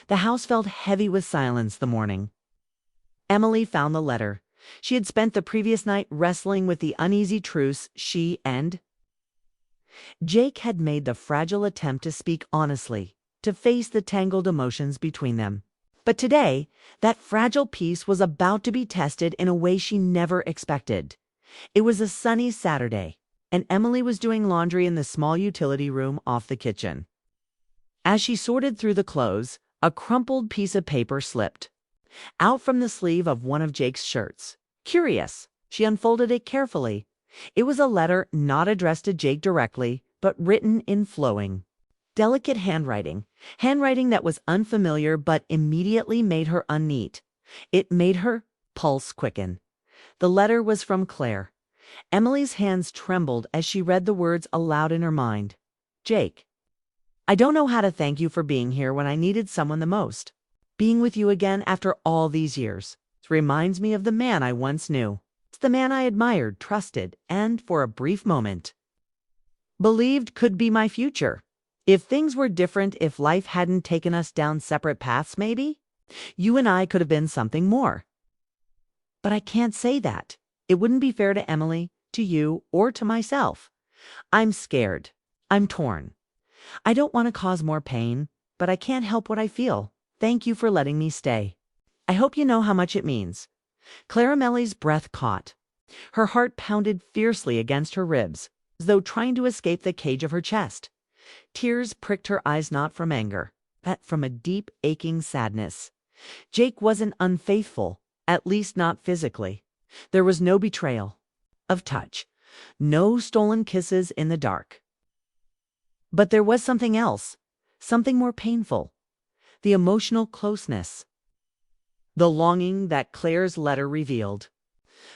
The house felt heavy with silence the morning. Emily found the letter. She had spent the previous night wrestling with the uneasy truths she and Jake had made the fragile attempt to speak honestly, to face the tangled emotions between them. But today, that fragile peace was about to be tested in a way she never expected. It was a sunny Saturday, and Emily was doing laundry in the small utility room off the kitchen. As she sorted through the clothes, a crumpled piece of paper slipped out from the sleeve of one of Jake's shirts. Curious, she unfolded it carefully. It was a letter not addressed to Jake directly, but written in flowing, delicate handwriting that was unfamiliar but immediately made her unneat. It made her pulse quicken. The letter was from Claire. Emily's hands trembled as she read the words aloud in her mind. Jake, I don't know how to thank you for being here when I needed someone the most. Being with you again after all these years reminds me of the man I once knew. It's the man I admired, trusted, and, for a brief moment, believed could be my future. If things were different, if life hadn't taken us down separate paths, maybe you and I could have been something more. But I can't say that. It wouldn't be fair to Emily, to you, or to myself. I'm scared. I'm torn. I don't want to cause more pain, but I can't help what I feel. Thank you for letting me stay. I hope you know how much it means. Claramelli's breath caught. Her heart pounded fiercely against her ribs, as though trying to escape the cage of her chest. Tears pricked her eyes, not from anger, but from a deep, aching sadness. Jake wasn't unfaithful, at least not physically. There was no betrayal of touch, no stolen kisses in the dark. But there was something else, something more painful. The emotional closeness. The longing that Claire's letter revealed.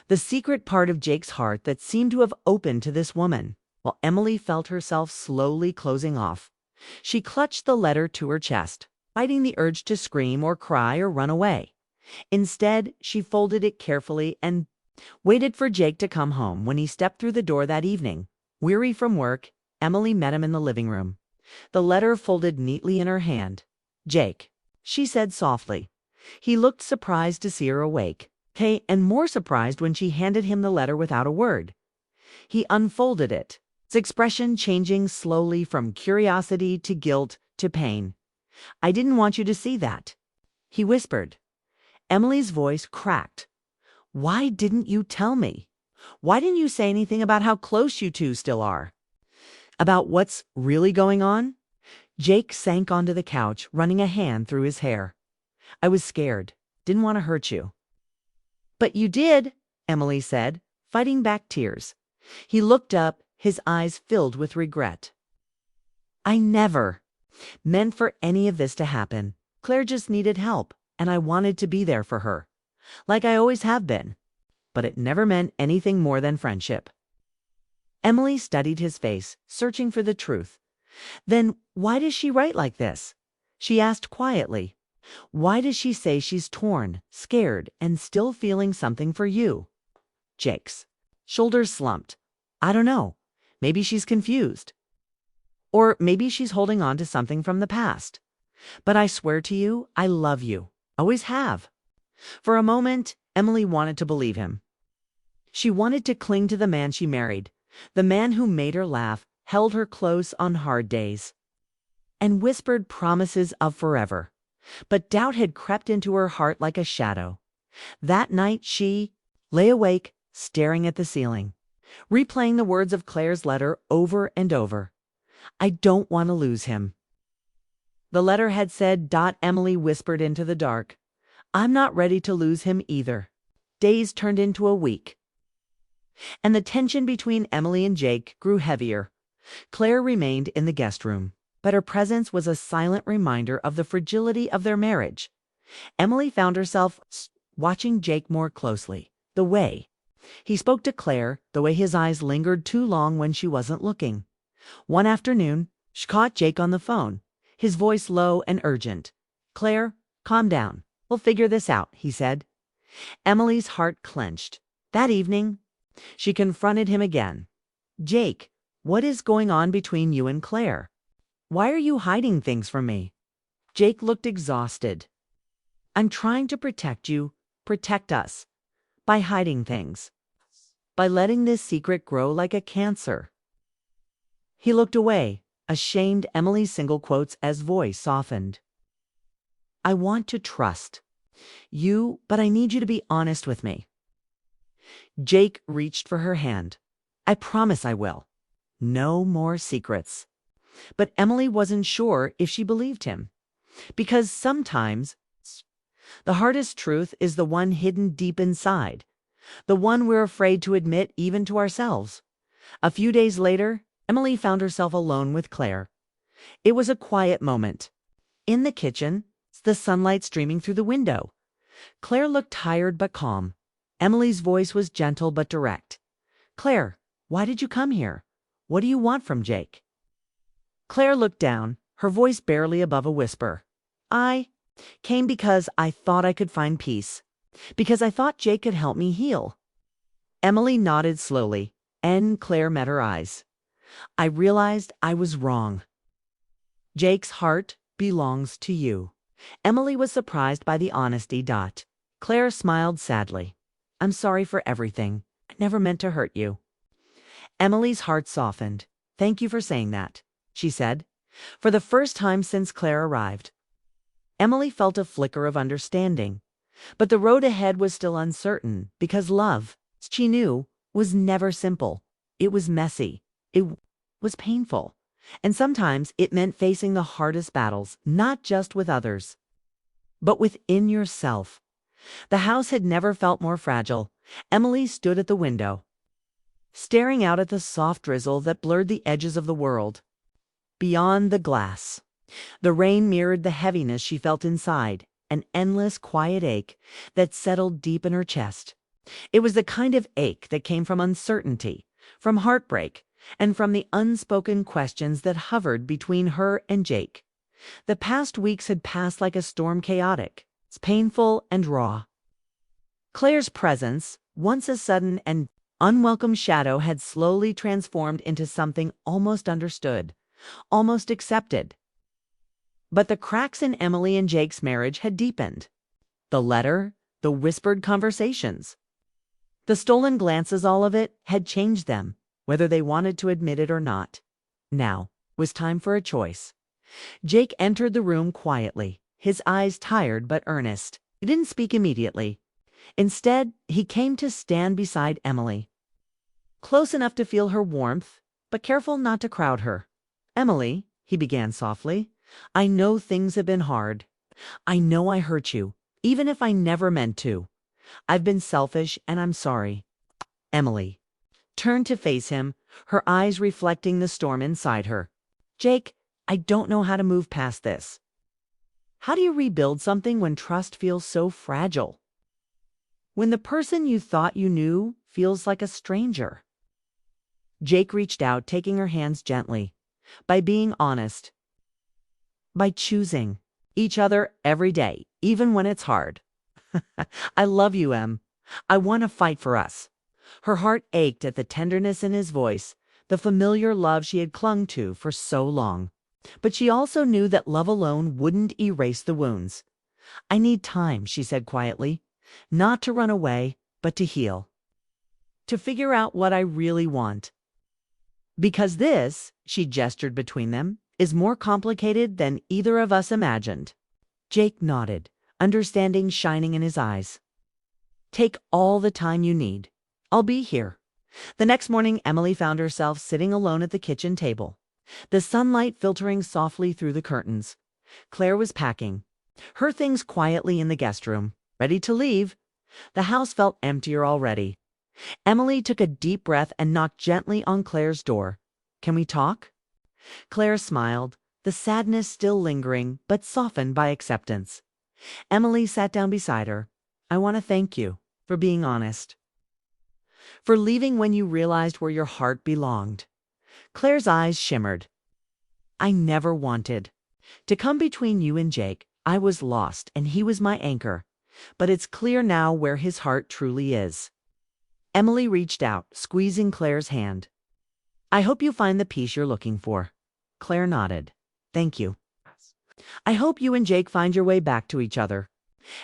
The secret part of Jake's heart that seemed to have opened to this woman, while Emily felt herself slowly closing off. She clutched the letter to her chest, fighting the urge to scream or cry or run away. Instead, she folded it carefully and waited for Jake to come home. When he stepped through the door that evening, weary from work, Emily met him in the living room. The letter folded neatly in her hand. Jake, she said softly. He looked surprised to see her awake, and more surprised when she handed him the letter without a word. He unfolded it, his expression changing slowly from curiosity to guilt to pain. I didn't want you to see that, he whispered. Emily's voice cracked. Why didn't you tell me? Why didn't you say anything about how close you two still are? About what's really going on? Jake sank onto the couch, running a hand through his hair. I was scared. Didn't want to hurt you. But you did, Emily said, fighting back tears. He looked up, his eyes filled with regret. I never meant for any of this to happen. Claire just needed help, and I wanted to be there for her, like I always have been. But it never meant anything more than friendship. Emily studied his face, searching for the truth. Then why does she write like this? She asked quietly. Why does she say she's torn, scared, and still feeling something for you? Jake's shoulders slumped. I don't know. Maybe she's confused. Or maybe she's holding on to something from the past. But I swear to you, I love you. Always have. For a moment, Emily wanted to believe him. She wanted to cling to the man she married, the man who made her laugh, held her close on hard days, and whispered promises of forever. But doubt had crept into her heart like a shadow. That night she lay awake, staring at the ceiling, replaying the words of Claire's letter over and over. I don't want to lose him. The letter had said. Emily whispered into the dark. I'm not ready to lose him either. Days turned into a week, and the tension between Emily and Jake grew heavier. Claire remained in the guest room, but her presence was a silent reminder of the fragility of their marriage. Emily found herself watching Jake more closely. The way he spoke to Claire, the way his eyes lingered too long when she wasn't looking. One afternoon, she caught Jake on the phone, his voice low and urgent. Claire, calm down. We'll figure this out, he said. Emily's heart clenched. That evening, she confronted him again. Jake, what is going on between you and Claire? Why are you hiding things from me? Jake looked exhausted. I'm trying to protect you, protect us, by hiding things, by letting this secret grow like a cancer. He looked away, ashamed. Emily's single quotes as voice softened. I want to trust you, but I need you to be honest with me. Jake reached for her hand. I promise I will. No more secrets. But Emily wasn't sure if she believed him. Because sometimes the hardest truth is the one hidden deep inside, the one we're afraid to admit even to ourselves. A few days later, Emily found herself alone with Claire. It was a quiet moment. In the kitchen, the sunlight streaming through the window. Claire looked tired but calm. Emily's voice was gentle but direct. Claire, why did you come here? What do you want from Jake? Claire looked down, her voice barely above a whisper. I came because I thought I could find peace. Because I thought Jake could help me heal. Emily nodded slowly, and Claire met her eyes. I realized I was wrong. Jake's heart belongs to you. Emily was surprised by the honesty. Claire smiled sadly. I'm sorry for everything. I never meant to hurt you. Emily's heart softened. Thank you for saying that, she said, for the first time since Claire arrived. Emily felt a flicker of understanding. But the road ahead was still uncertain because love, she knew, was never simple. It was messy. It was painful. And sometimes it meant facing the hardest battles, not just with others, but within yourself. The house had never felt more fragile. Emily stood at the window, staring out at the soft drizzle that blurred the edges of the world. Beyond the glass, the rain mirrored the heaviness she felt inside, an endless quiet ache that settled deep in her chest. It was the kind of ache that came from uncertainty, from heartbreak, and from the unspoken questions that hovered between her and Jake. The past weeks had passed like a storm, chaotic, painful and raw. Claire's presence, once a sudden and unwelcome shadow, had slowly transformed into something almost understood, almost accepted. But the cracks in Emily and Jake's marriage had deepened. The letter, the whispered conversations, the stolen glances, all of it had changed them, whether they wanted to admit it or not. Now was time for a choice. Jake entered the room quietly, his eyes tired but earnest. He didn't speak immediately. Instead, he came to stand beside Emily, close enough to feel her warmth, but careful not to crowd her. Emily, he began softly, I know things have been hard. I know I hurt you, even if I never meant to. I've been selfish and I'm sorry. Emily turned to face him, her eyes reflecting the storm inside her. Jake, I don't know how to move past this. How do you rebuild something when trust feels so fragile? When the person you thought you knew feels like a stranger? Jake reached out, taking her hands gently. By being honest, by choosing each other every day, even when it's hard. I love you, Em. I want to fight for us. Her heart ached at the tenderness in his voice, the familiar love she had clung to for so long. But she also knew that love alone wouldn't erase the wounds. I need time, she said quietly, not to run away, but to heal. To figure out what I really want. Because this, she gestured between them, is more complicated than either of us imagined. Jake nodded, understanding shining in his eyes. Take all the time you need. I'll be here. The next morning, Emily found herself sitting alone at the kitchen table, the sunlight filtering softly through the curtains. Claire was packing her things quietly in the guest room, ready to leave. The house felt emptier already. Emily took a deep breath and knocked gently on Claire's door. Can we talk? Claire smiled, the sadness still lingering, but softened by acceptance. Emily sat down beside her. I want to thank you for being honest, for leaving when you realized where your heart belonged. Claire's eyes shimmered. I never wanted to come between you and Jake. I was lost, and he was my anchor. But it's clear now where his heart truly is. Emily reached out, squeezing Claire's hand. I hope you find the peace you're looking for. Claire nodded. Thank you. I hope you and Jake find your way back to each other."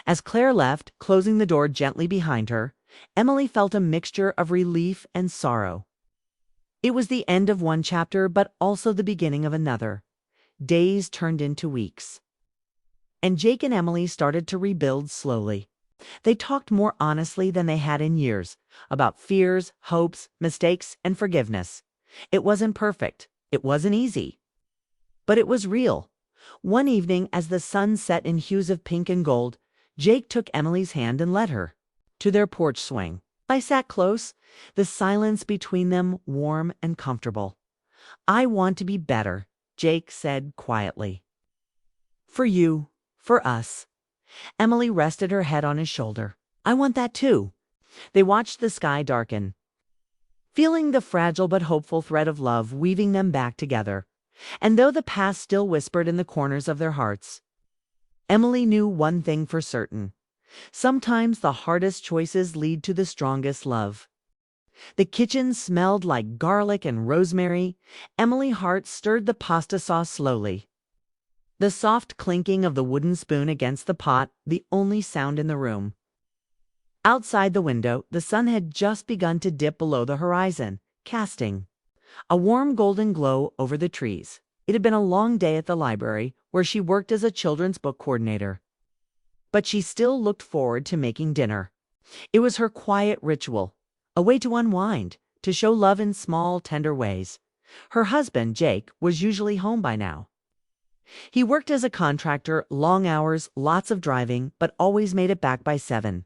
As Claire left, closing the door gently behind her, Emily felt a mixture of relief and sorrow. It was the end of one chapter, but also the beginning of another. Days turned into weeks. And Jake and Emily started to rebuild slowly. They talked more honestly than they had in years, about fears, hopes, mistakes, and forgiveness. It wasn't perfect. It wasn't easy. But it was real. One evening, as the sun set in hues of pink and gold, Jake took Emily's hand and led her to their porch swing. I sat close, the silence between them warm and comfortable. "I want to be better," Jake said quietly. "For you, for us." Emily rested her head on his shoulder. "I want that too." They watched the sky darken, feeling the fragile but hopeful thread of love weaving them back together. And though the past still whispered in the corners of their hearts, Emily knew one thing for certain. Sometimes the hardest choices lead to the strongest love. The kitchen smelled like garlic and rosemary. Emily's heart stirred the pasta sauce slowly. The soft clinking of the wooden spoon against the pot, the only sound in the room. Outside the window, the sun had just begun to dip below the horizon, casting a warm golden glow over the trees. It had been a long day at the library, where she worked as a children's book coordinator. But she still looked forward to making dinner. It was her quiet ritual, a way to unwind, to show love in small, tender ways. Her husband, Jake, was usually home by now. He worked as a contractor, long hours, lots of driving, but always made it back by 7.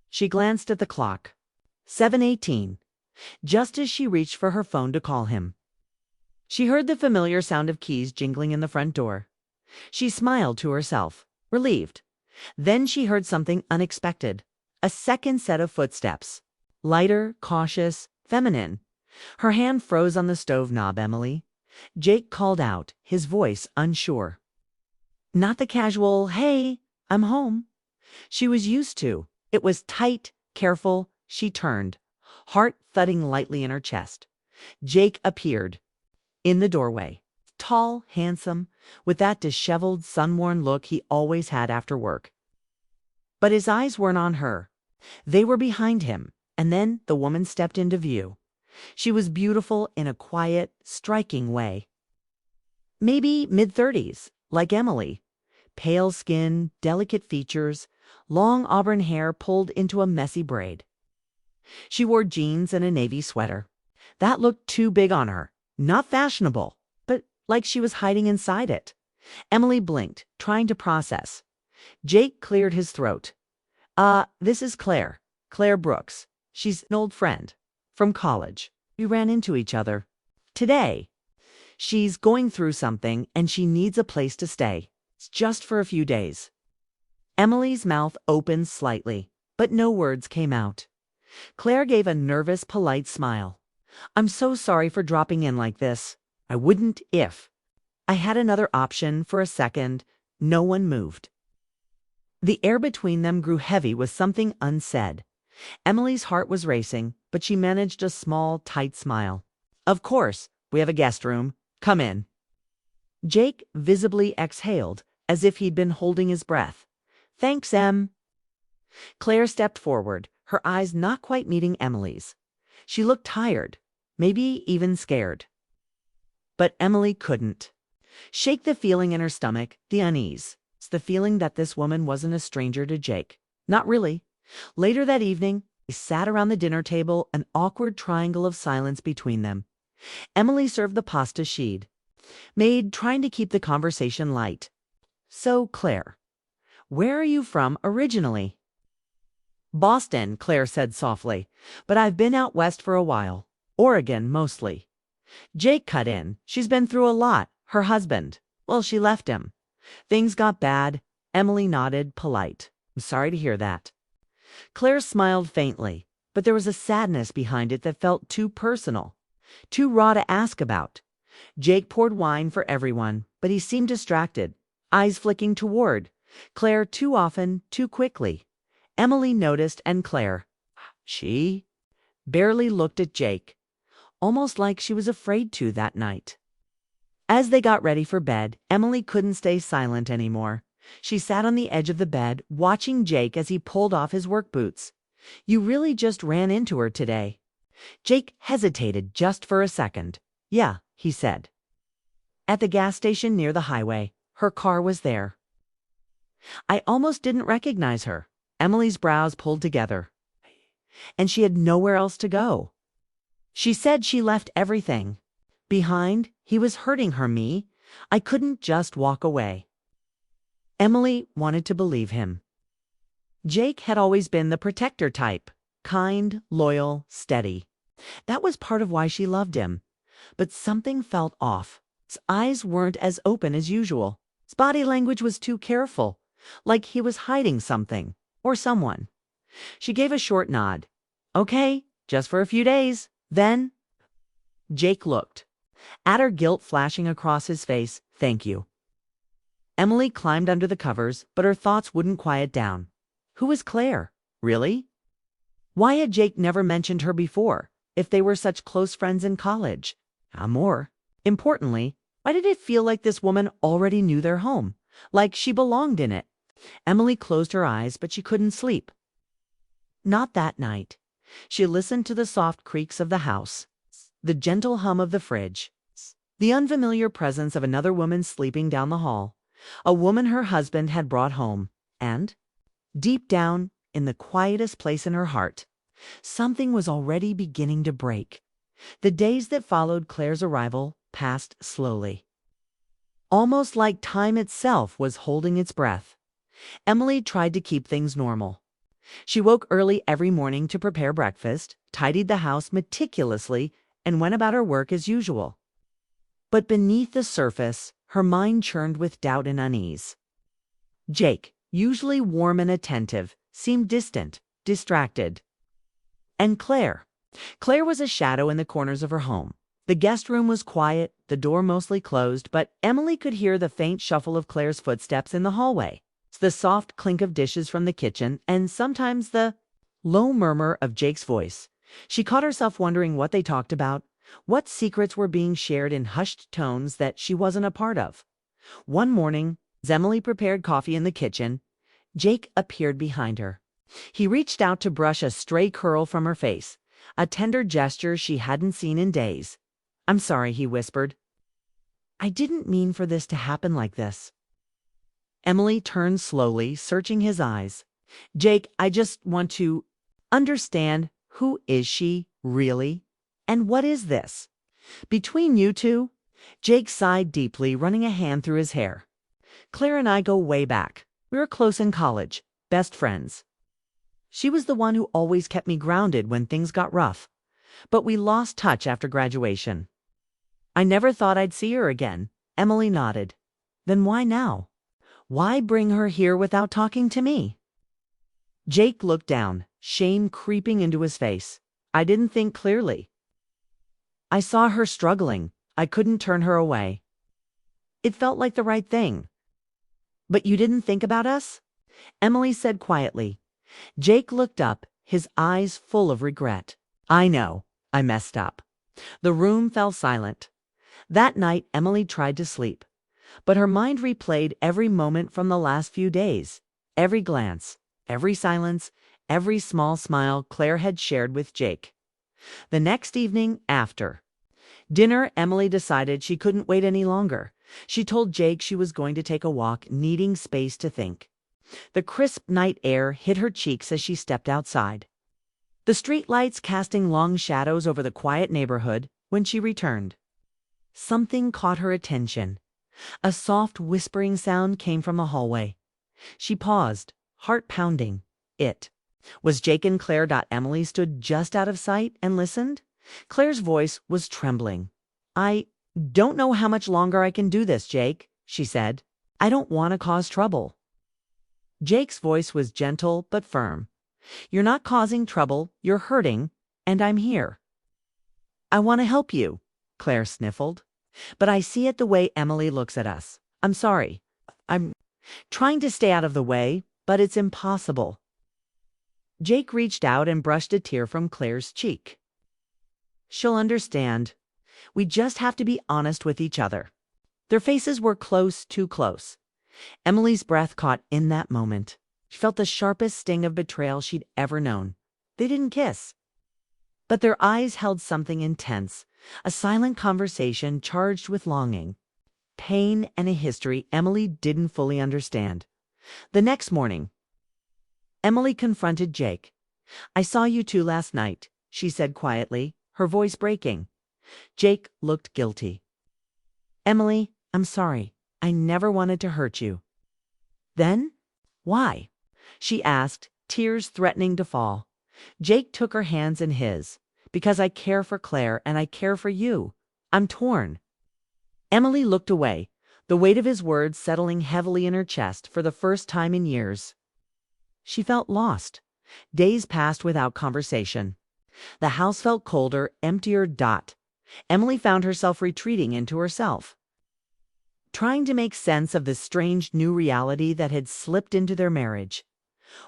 She glanced at the clock. 7:18. Just as she reached for her phone to call him, she heard the familiar sound of keys jingling in the front door. She smiled to herself, relieved. Then she heard something unexpected. A second set of footsteps. Lighter, cautious, feminine. Her hand froze on the stove knob. "Emily?" Jake called out, his voice unsure. Not the casual, "Hey, I'm home," she was used to. It was tight, careful. She turned, heart thudding lightly in her chest. Jake appeared in the doorway. Tall, handsome, with that disheveled, sun-worn look he always had after work. But his eyes weren't on her. They were behind him, and then the woman stepped into view. She was beautiful in a quiet, striking way. Maybe mid-30s, like Emily. Pale skin, delicate features, long auburn hair pulled into a messy braid. She wore jeans and a navy sweater. That looked too big on her. Not fashionable, but like she was hiding inside it. Emily blinked, trying to process. Jake cleared his throat. This is Claire. Claire Brooks. She's an old friend. From college. We ran into each other today. She's going through something and she needs a place to stay. It's just for a few days." Emily's mouth opened slightly, but no words came out. Claire gave a nervous, polite smile. "I'm so sorry for dropping in like this. I wouldn't if." I had another option. For a second, no one moved. The air between them grew heavy with something unsaid. Emily's heart was racing, but she managed a small, tight smile. "Of course, we have a guest room. Come in." Jake visibly exhaled, as if he'd been holding his breath. "Thanks, Em." Claire stepped forward, her eyes not quite meeting Emily's. She looked tired, maybe even scared. But Emily couldn't shake the feeling in her stomach, the unease. It's the feeling that this woman wasn't a stranger to Jake. Not really. Later that evening, they sat around the dinner table, an awkward triangle of silence between them. Emily served the pasta she'd made, trying to keep the conversation light. "So, Claire, where are you from originally?" "Boston," Claire said softly, "but I've been out west for a while. Oregon, mostly." Jake cut in. "She's been through a lot. Her husband, well, she left him. Things got bad." Emily nodded, polite. "I'm sorry to hear that." Claire smiled faintly, but there was a sadness behind it that felt too personal, too raw to ask about. Jake poured wine for everyone, but he seemed distracted, eyes flicking toward Claire too often, too quickly. Emily noticed, and Claire, she barely looked at Jake, almost like she was afraid to that night. As they got ready for bed, Emily couldn't stay silent anymore. She sat on the edge of the bed, watching Jake as he pulled off his work boots. "You really just ran into her today." Jake hesitated just for a second. "Yeah," he said. "At the gas station near the highway. Her car was there." "I almost didn't recognize her." Emily's brows pulled together. "And she had nowhere else to go. She said she left everything behind. He was hurting her, me. I couldn't just walk away." Emily wanted to believe him. Jake had always been the protector type, kind, loyal, steady. That was part of why she loved him. But something felt off. His eyes weren't as open as usual. His body language was too careful, like he was hiding something or someone. She gave a short nod. "Okay, just for a few days. Then—" Jake looked, utter guilt flashing across his face. "Thank you." Emily climbed under the covers, but her thoughts wouldn't quiet down. Who was Claire? Really? Why had Jake never mentioned her before, if they were such close friends in college? More importantly, why did it feel like this woman already knew their home, like she belonged in it? Emily closed her eyes, but she couldn't sleep. Not that night. She listened to the soft creaks of the house, the gentle hum of the fridge, the unfamiliar presence of another woman sleeping down the hall, a woman her husband had brought home, and, deep down, in the quietest place in her heart, something was already beginning to break. The days that followed Claire's arrival passed slowly, almost like time itself was holding its breath. Emily tried to keep things normal. She woke early every morning to prepare breakfast, tidied the house meticulously, and went about her work as usual. But beneath the surface, her mind churned with doubt and unease. Jake, usually warm and attentive, seemed distant, distracted. And Claire. Claire was a shadow in the corners of her home. The guest room was quiet, the door mostly closed, but Emily could hear the faint shuffle of Claire's footsteps in the hallway, the soft clink of dishes from the kitchen, and sometimes the low murmur of Jake's voice. She caught herself wondering what they talked about, what secrets were being shared in hushed tones that she wasn't a part of. One morning, as Emily prepared coffee in the kitchen, Jake appeared behind her. He reached out to brush a stray curl from her face, a tender gesture she hadn't seen in days. "I'm sorry," he whispered. "I didn't mean for this to happen like this." Emily turned slowly, searching his eyes. "Jake, I just want to understand, who is she, really? And what is this? Between you two?" Jake sighed deeply, running a hand through his hair. "Claire and I go way back. We were close in college, best friends. She was the one who always kept me grounded when things got rough. But we lost touch after graduation." "I never thought I'd see her again." Emily nodded. "Then why now? Why bring her here without talking to me?" Jake looked down, shame creeping into his face. "I didn't think clearly. I saw her struggling. I couldn't turn her away. It felt like the right thing." "But you didn't think about us?" Emily said quietly. Jake looked up, his eyes full of regret. "I know. I messed up." The room fell silent. That night, Emily tried to sleep, but her mind replayed every moment from the last few days, every glance, every silence, every small smile Claire had shared with Jake. The next evening, after dinner, Emily decided she couldn't wait any longer. She told Jake she was going to take a walk, needing space to think. The crisp night air hit her cheeks as she stepped outside, the streetlights casting long shadows over the quiet neighborhood. When she returned, something caught her attention. A soft whispering sound came from the hallway. She paused, heart pounding. It was Jake and Claire. Emily stood just out of sight and listened. Claire's voice was trembling. "I don't know how much longer I can do this, Jake," she said. "I don't want to cause trouble." Jake's voice was gentle but firm. "You're not causing trouble, you're hurting, and I'm here." "I want to help you," Claire sniffled. "But I see it the way Emily looks at us. I'm sorry. I'm trying to stay out of the way, but it's impossible." Jake reached out and brushed a tear from Claire's cheek. "She'll understand. We just have to be honest with each other." Their faces were close, too close. Emily's breath caught in that moment. She felt the sharpest sting of betrayal she'd ever known. They didn't kiss, but their eyes held something intense, a silent conversation charged with longing, pain, and a history Emily didn't fully understand. The next morning, Emily confronted Jake. "I saw you two last night," she said quietly, her voice breaking. Jake looked guilty. "Emily, I'm sorry. I never wanted to hurt you." "Then? Why?" she asked, tears threatening to fall. Jake took her hands in his. "Because I care for Claire and I care for you. I'm torn." Emily looked away, the weight of his words settling heavily in her chest for the first time in years. She felt lost. Days passed without conversation. The house felt colder, emptier. Emily found herself retreating into herself, trying to make sense of this strange new reality that had slipped into their marriage.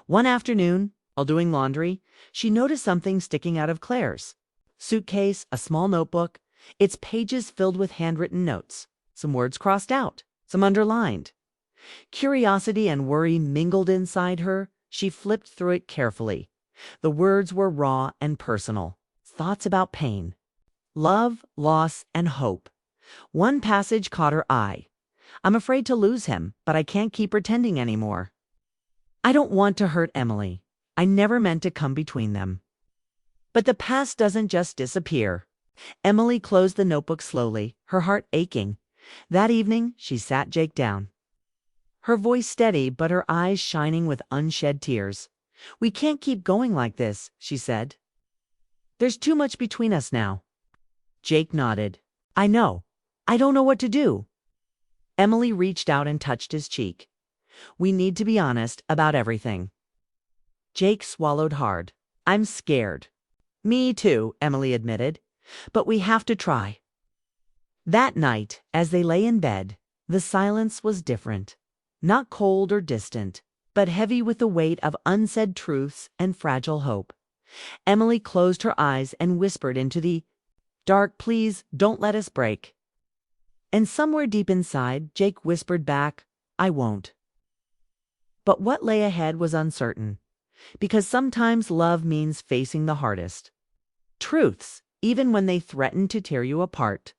One afternoon, while doing laundry, she noticed something sticking out of Claire's suitcase, a small notebook, its pages filled with handwritten notes, some words crossed out, some underlined. Curiosity and worry mingled inside her. She flipped through it carefully. The words were raw and personal, thoughts about pain, love, loss, and hope. One passage caught her eye. "I'm afraid to lose him, but I can't keep pretending anymore. I don't want to hurt Emily. I never meant to come between them." But the past doesn't just disappear. Emily closed the notebook slowly, her heart aching. That evening, she sat Jake down, her voice steady but her eyes shining with unshed tears. "We can't keep going like this," she said. "There's too much between us now." Jake nodded. "I know. I don't know what to do." Emily reached out and touched his cheek. "We need to be honest about everything." Jake swallowed hard. "I'm scared." "Me too," Emily admitted. "But we have to try." That night, as they lay in bed, the silence was different. Not cold or distant, but heavy with the weight of unsaid truths and fragile hope. Emily closed her eyes and whispered into the dark, "Please don't let us break." And somewhere deep inside, Jake whispered back, "I won't." But what lay ahead was uncertain, because sometimes love means facing the hardest truths, even when they threaten to tear you apart.